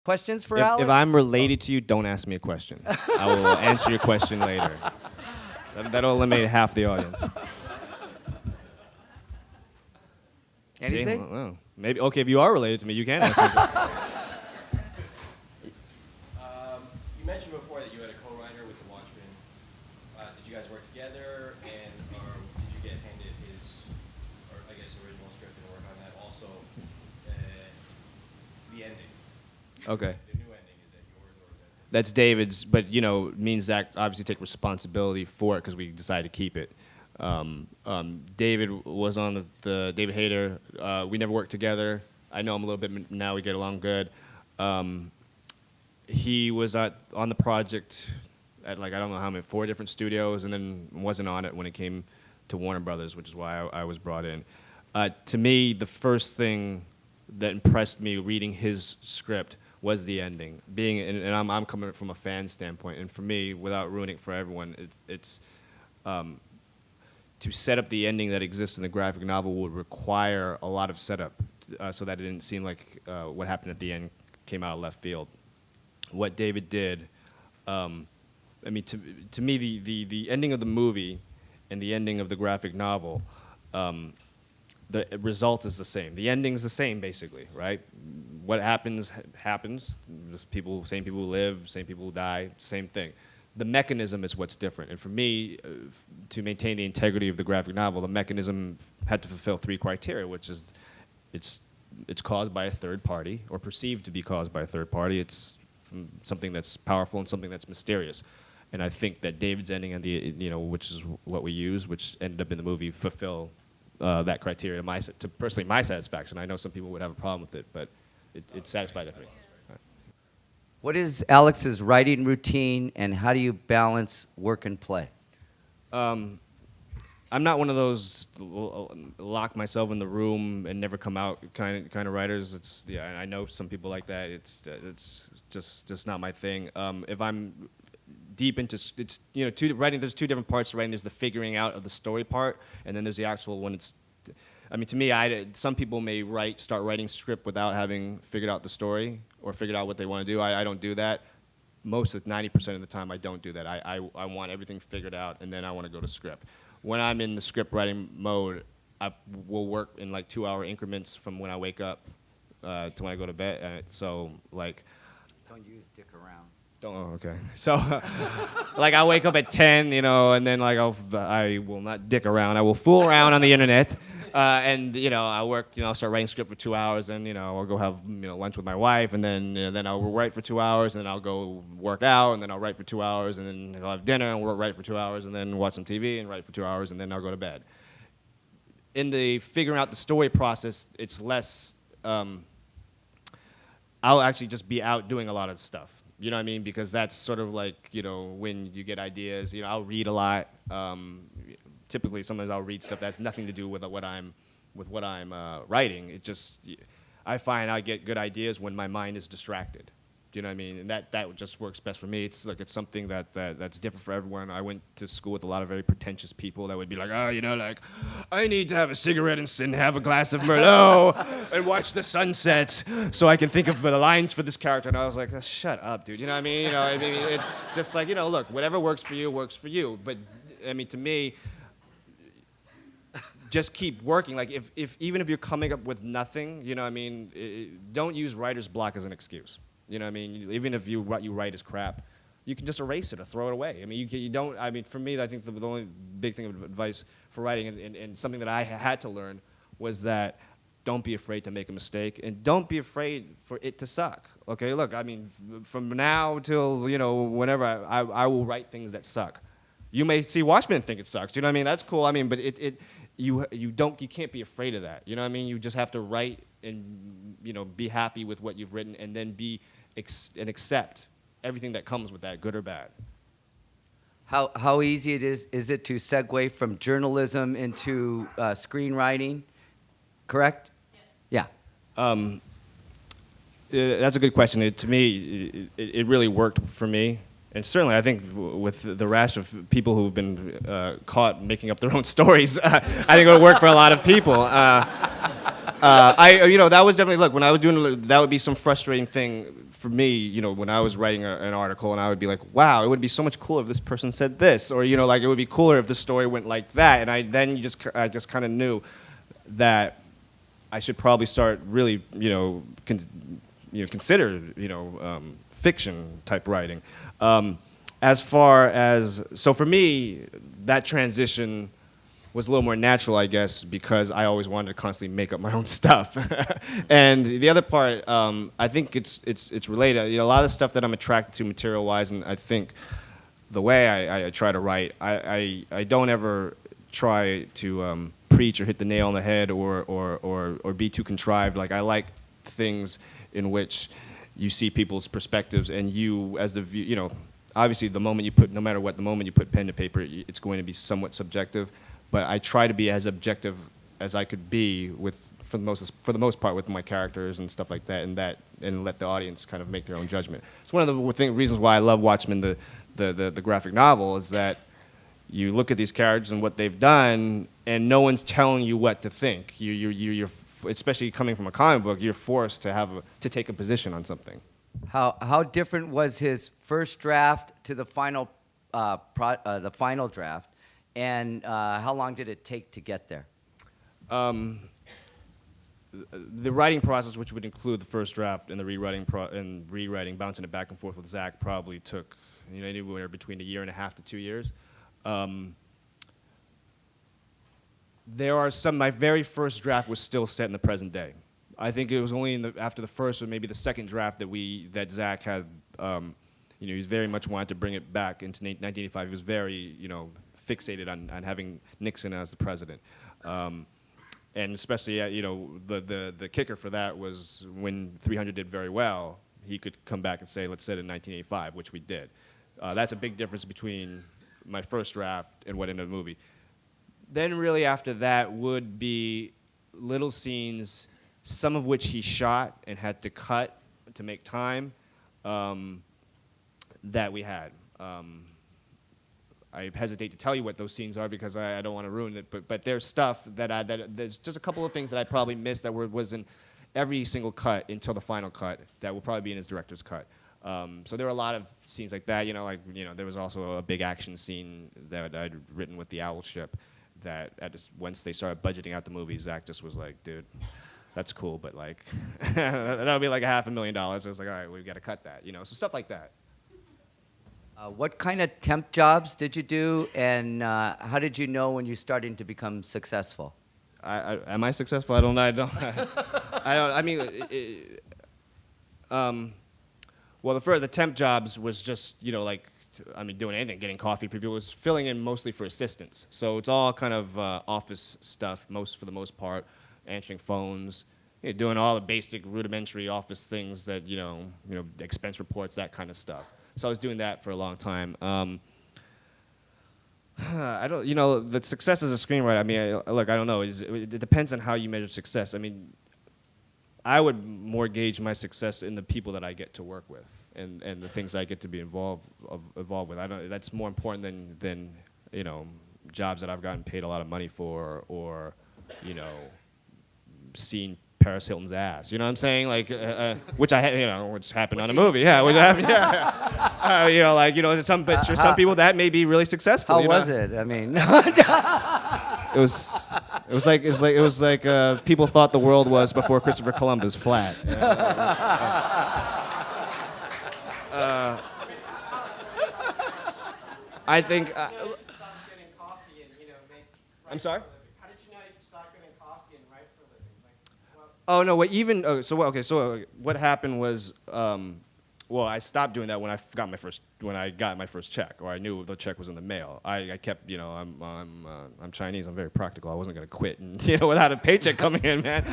Questions for If Alex? I'm related to you, don't ask me a question. I will answer your question later. That'll eliminate half the audience. Anything? See? Well, maybe. Okay, if you are related to me, you can ask me. You mentioned before that you had a co-writer with the Watchmen. Did you guys work together, and did you get handed his, or I guess, original script and work on that? Also, the ending. Okay. The new ending, is that yours or is that? That's David's, but me and Zach obviously take responsibility for it because we decided to keep it. David was on the David Hayter. We never worked together. I know him a little bit now. We get along good. He was on the project at I don't know how many, 4 different studios, and then wasn't on it when it came to Warner Brothers, which is why I was brought in. To me, the first thing that impressed me reading his script was the ending. And I'm coming from a fan standpoint, and for me, without ruining it for everyone, it's to set up the ending that exists in the graphic novel would require a lot of setup, so that it didn't seem like what happened at the end came out of left field. What David did, to me, the ending of the movie and the ending of the graphic novel, the result is the same. The ending's the same, basically, right? What happens, happens. Same people who live, same people who die, same thing. The mechanism is what's different. And for me, to maintain the integrity of the graphic novel, the mechanism had to fulfill 3 criteria, which is it's caused by a third party, or perceived to be caused by a third party. It's something that's powerful and something that's mysterious. And I think that David's ending and which is what we use, which ended up in the movie, fulfill that criteria to personally my satisfaction. I know some people would have a problem with it, but it satisfied me. Right. What is Alex's writing routine, and how do you balance work and play? I'm not one of those lock myself in the room and never come out kind of writers. I know some people like that. It's just not my thing. If I'm deep into writing, there's 2 different parts to writing. There's the figuring out of the story part, and then there's the actual when it's. To me, some people may start writing script without having figured out the story or figured out what they want to do. I don't do that. Most of 90% of the time, I don't do that. I want everything figured out, and then I want to go to script. When I'm in the script writing mode, I will work in 2-hour increments from when I wake up to when I go to bed. Don't use dick around. Oh, okay. So, I wake up at 10, and then I will not dick around. I will fool around on the internet, and I work. I'll start writing script for 2 hours, and I'll go have lunch with my wife, and then I'll write for 2 hours, and then I'll go work out, and then I'll write for 2 hours, and then I'll have dinner and write for 2 hours, and then watch some TV and write for 2 hours, and then I'll go to bed. In the figuring out the story process, it's less. I'll actually just be out doing a lot of stuff. You know what I mean? Because that's sort of when you get ideas. I'll read a lot. Typically, sometimes I'll read stuff that's nothing to do with what I'm writing. I find I get good ideas when my mind is distracted. Do you know what I mean? And that just works best for me. It's something that's different for everyone. I went to school with a lot of very pretentious people that would be I need to have a cigarette and have a glass of Merlot and watch the sunset so I can think of the lines for this character. And I was like, oh, shut up, dude. You know what I mean? It's just look, whatever works for you works for you. But to me, just keep working. Even if you're coming up with nothing, don't use writer's block as an excuse. You know what I mean? Even if what you write is crap, you can just erase it or throw it away. You don't. For me, I think the only big thing of advice for writing, and something that I had to learn, was that don't be afraid to make a mistake, and don't be afraid for it to suck. Okay, look, from now till whenever, I will write things that suck. You may see Watchmen and think it sucks. Do you know what I mean? That's cool. But you can't be afraid of that. You know what I mean? You just have to write and be happy with what you've written, and then and accept everything that comes with that, good or bad. How easy is it to segue from journalism into screenwriting? Correct? Yes. Yeah. That's a good question. To me, it really worked for me. And certainly, I think with the rash of people who've been caught making up their own stories, I think it would work for a lot of people. That was definitely, look, when I was doing, that would be some frustrating thing for me, when I was writing an article, and I would be like, wow, it would be so much cooler if this person said this, or, like, it would be cooler if the story went like that, and I just kind of knew that I should probably start really, consider, fiction type writing. As far as, so for me, that transition was a little more natural, I guess, because I always wanted to constantly make up my own stuff. And the other part, I think it's related. A lot of the stuff that I'm attracted to material-wise, and I think the way I try to write, I don't ever try to preach or hit the nail on the head or be too contrived. Like, I like things in which you see people's perspectives, and you, as the view, obviously no matter what, the moment you put pen to paper, it's going to be somewhat subjective. But I try to be as objective as I could be for the most part with my characters and stuff like that, and let the audience kind of make their own judgment. It's one of the reasons why I love Watchmen, the graphic novel, is that you look at these characters and what they've done, and no one's telling you what to think. You're especially coming from a comic book, you're forced to take a position on something. How different was his first draft to the final draft, and how long did it take to get there? The writing process, which would include the first draft and the rewriting, bouncing it back and forth with Zach, probably took anywhere between 1.5 years to 2 years. There are my very first draft was still set in the present day. I think it was only after the first or maybe the second draft that Zach had, he was very much wanted to bring it back into 1985. He was very, fixated on having Nixon as the president. And especially, the kicker for that was when 300 did very well, he could come back and say, let's set it in 1985, which we did. That's a big difference between my first draft and what ended up the movie. Then really after that would be little scenes, some of which he shot and had to cut to make time, that we had. I hesitate to tell you what those scenes are because I don't want to ruin it, but there's stuff there's just a couple of things that I probably missed that was in every single cut until the final cut that will probably be in his director's cut. So there were a lot of scenes like that, there was also a big action scene that I'd written with the owl ship that once they started budgeting out the movie, Zach just was like, dude, that's cool, but like, that would be like $500,000. I was like, all right, we've got to cut that, so stuff like that. What kind of temp jobs did you do, and how did you know when you're starting to become successful? Am I successful? I don't. I mean, well, the temp jobs was just doing anything, getting coffee. People was filling in mostly for assistants, so it's all kind of office stuff, for the most part, answering phones, doing all the basic rudimentary office things that expense reports, that kind of stuff. So I was doing that for a long time. I don't, the success as a screenwriter, I mean, look, I don't know. It depends on how you measure success. I mean, I would more gauge my success in the people that I get to work with and the things I get to be involved with. That's more important than jobs that I've gotten paid a lot of money for or seeing Paris Hilton's ass. You know what I'm saying? Like, which happened on a movie. Yeah, which happened. Yeah. Some people that may be really successful. How was it? I mean, it was like people thought the world was before Christopher Columbus flat. I think. I'm sorry. Oh no! What happened was, I stopped doing that when I got my first check, or I knew the check was in the mail. I kept, I'm Chinese. I'm very practical. I wasn't gonna quit, and without a paycheck coming in, man.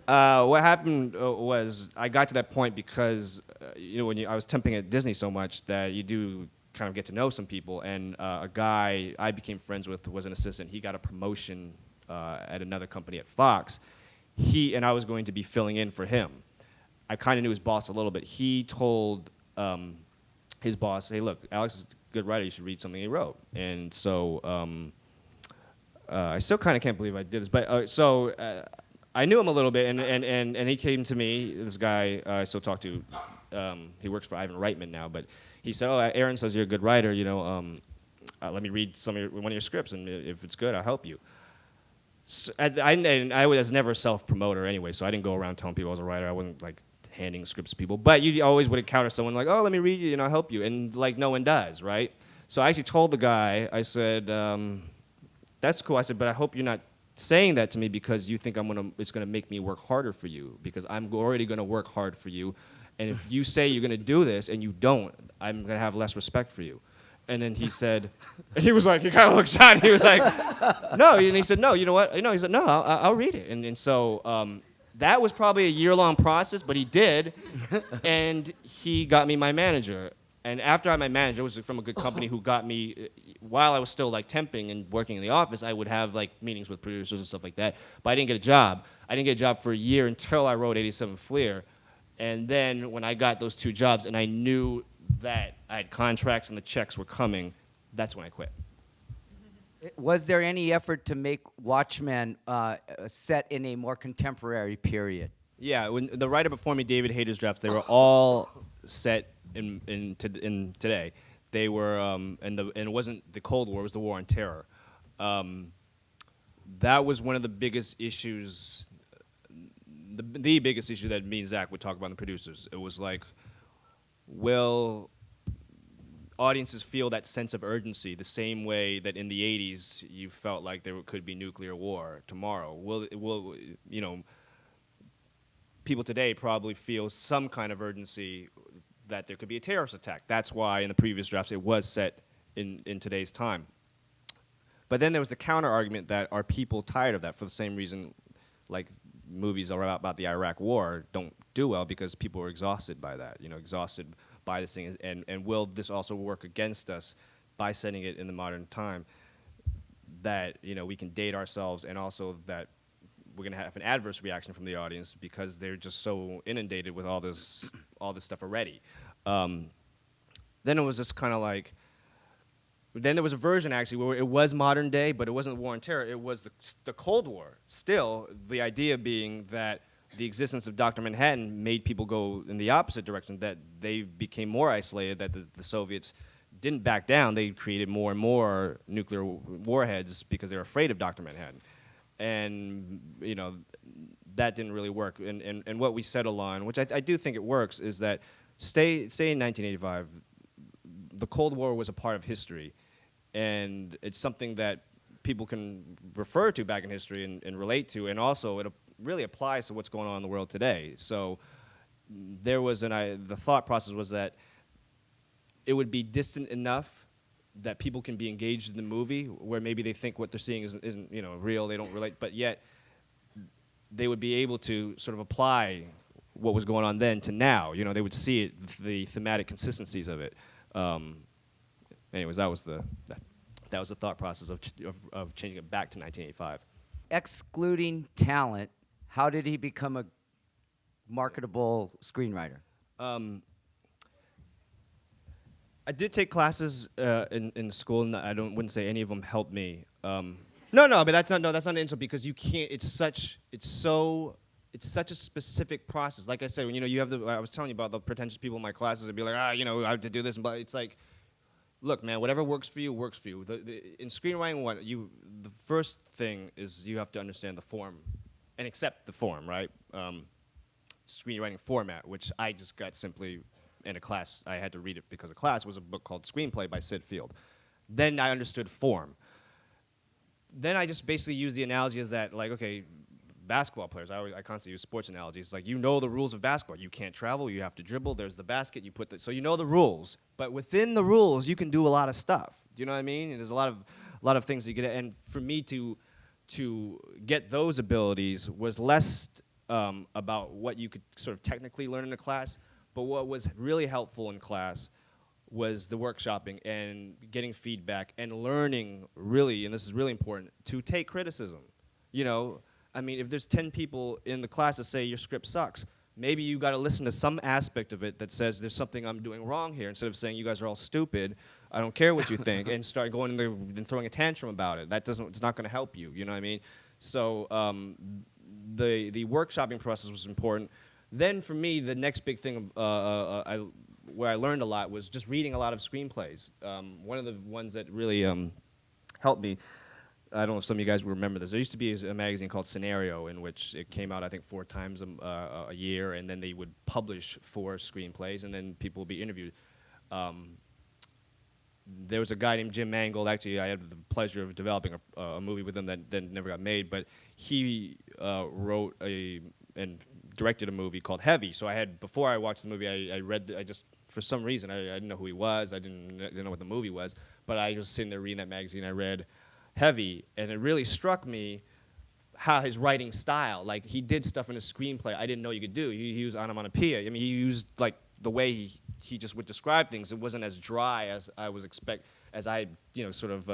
What happened was I got to that point because, I was temping at Disney so much that you do kind of get to know some people, and a guy I became friends with was an assistant. He got a promotion at another company at Fox. I was going to be filling in for him. I kind of knew his boss a little bit. He told his boss, hey, look, Alex is a good writer. You should read something he wrote. And so I still kind of can't believe I did this. But I knew him a little bit, and he came to me. This guy I still talk to. He works for Ivan Reitman now, but he said, "Oh, Aaron says you're a good writer. Let me read one of your scripts, and if it's good, I'll help you." So, I was never a self-promoter anyway, so I didn't go around telling people I was a writer. I wasn't like handing scripts to people, but you always would encounter someone like, "Oh, let me read you, and I'll help you," and like no one does, right? So I actually told the guy, I said, "That's cool." I said, "But I hope you're not saying that to me because you think it's gonna make me work harder for you, because I'm already gonna work hard for you, and if you say you're gonna do this and you don't, I'm gonna have less respect for you." And then he said, and he was like, he kind of looked sad. He was like, "No," and he said, "No, you know what? No," he said, "No, I'll read it." And so that was probably a year-long process, but he did, and he got me my manager. And after I had my manager, it was from a good company who got me, while I was still like temping and working in the office, I would have like meetings with producers and stuff like that. But I didn't get a job. I didn't get a job for a year until I wrote 87 Fleer. And then when I got those 2 jobs and I knew that I had contracts and the checks were coming, that's when I quit. Was there any effort to make Watchmen set in a more contemporary period? Yeah, when the writer before me, David Hayter's drafts, they were all set in today. They were and it wasn't the Cold War; it was the War on Terror. That was one of the biggest issues, the biggest issue that me and Zach would talk about in the producers. It was like, will audiences feel that sense of urgency the same way that in the 80s you felt like there could be nuclear war tomorrow? Will people today probably feel some kind of urgency that there could be a terrorist attack. That's why in the previous drafts it was set in today's time. But then there was the counter argument that are people tired of that for the same reason like movies are about the Iraq war don't do well, because people are exhausted by that, exhausted by this thing. And will this also work against us by setting it in the modern time, that we can date ourselves, and also that we're going to have an adverse reaction from the audience because they're just so inundated with all this stuff already. Then it was just kind of like, then there was a version actually where it was modern day, but it wasn't the War on Terror, it was the Cold War. Still, the idea being that the existence of Dr. Manhattan made people go in the opposite direction, that they became more isolated, that the Soviets didn't back down, they created more and more nuclear warheads because they were afraid of Dr. Manhattan. And that didn't really work. And what we settled on, which I do think it works, is that stay in 1985. The Cold War was a part of history, and it's something that people can refer to back in history and relate to, and also it really applies to what's going on in the world today. So there was the thought process was that it would be distant enough that people can be engaged in the movie, where maybe they think what they're seeing isn't real, they don't relate, but yet they would be able to sort of apply what was going on then to now. They would see it, the thematic consistencies of it. Anyways, that was the thought process of changing it back to 1985. Excluding talent, how did he become a marketable screenwriter? I did take classes in school, and I wouldn't say any of them helped me. No, but that's not an insult, because you can't. It's such a specific process. Like I said, when you have I was telling you about the pretentious people in my classes, and be like, I have to do this, but it's like, look, man, whatever works for you works for you. In screenwriting, the first thing is you have to understand the form, and accept the form, right? Screenwriting format, which I just got simply in a class. I had to read it because of class. Was a book called Screenplay by Sid Field. Then I understood form. Then I just basically used the analogy as that, like, okay, basketball players, I constantly use sports analogies. Like, the rules of basketball. You can't travel, you have to dribble, there's the basket, so you know the rules. But within the rules, you can do a lot of stuff. Do you know what I mean? And there's a lot of things that you get, and for me to get those abilities was less about what you could sort of technically learn in a class, but what was really helpful in class was the workshopping and getting feedback and learning, really, and this is really important, to take criticism. I mean, if there's 10 people in the class that say your script sucks, maybe you got to listen to some aspect of it that says there's something I'm doing wrong here, instead of saying you guys are all stupid, I don't care what you think, and start going in there and throwing a tantrum about it. It's not going to help you. You know what I mean? So the workshopping process was important. Then for me, the next big thing where I learned a lot was just reading a lot of screenplays. One of the ones that really helped me, I don't know if some of you guys will remember this. There used to be a magazine called Scenario, in which it came out, I think, 4 times a year, and then they would publish 4 screenplays, and then people would be interviewed. There was a guy named Jim Mangold. Actually, I had the pleasure of developing a movie with him that then never got made, but he wrote and directed a movie called Heavy. So before I watched the movie, I read, for some reason, I didn't know who he was. I didn't know what the movie was, but I was sitting there reading that magazine. I read Heavy, and it really struck me how his writing style, like he did stuff in his screenplay I didn't know you could do. He used onomatopoeia. I mean, he used like the way he just would describe things. It wasn't as dry as I was sort of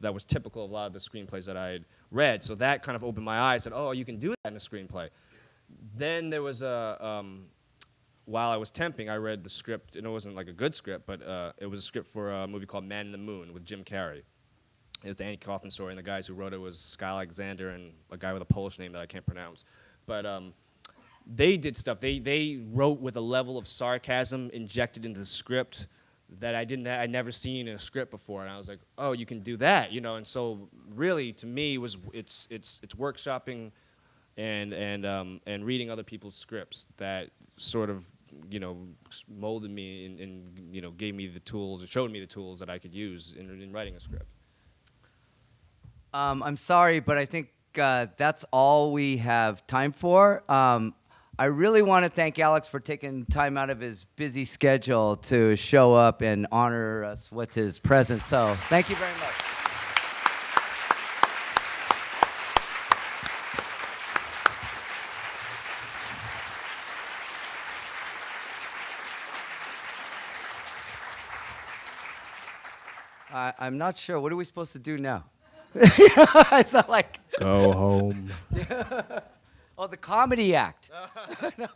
that was typical of a lot of the screenplays that I had read. So that kind of opened my eyes. Said, oh, you can do that in a screenplay. Then there was while I was temping, I read the script, and it wasn't like a good script, but it was a script for a movie called Man in the Moon with Jim Carrey. It was the Andy Kaufman story, and the guys who wrote it was Sky Alexander and a guy with a Polish name that I can't pronounce. But they did stuff. They wrote with a level of sarcasm injected into the script that I'd never seen in a script before, and I was like, oh, you can do that, you know. And so really, to me, it's workshopping and reading other people's scripts that sort of, you know, molded me and you know, gave me the tools, or showed me the tools that I could use in writing a script. I'm sorry, but I think that's all we have time for. I really want to thank Alex for taking time out of his busy schedule to show up and honor us with his presence. So thank you very much. I'm not sure. What are we supposed to do now? It's not like Go home. oh, the comedy act. No.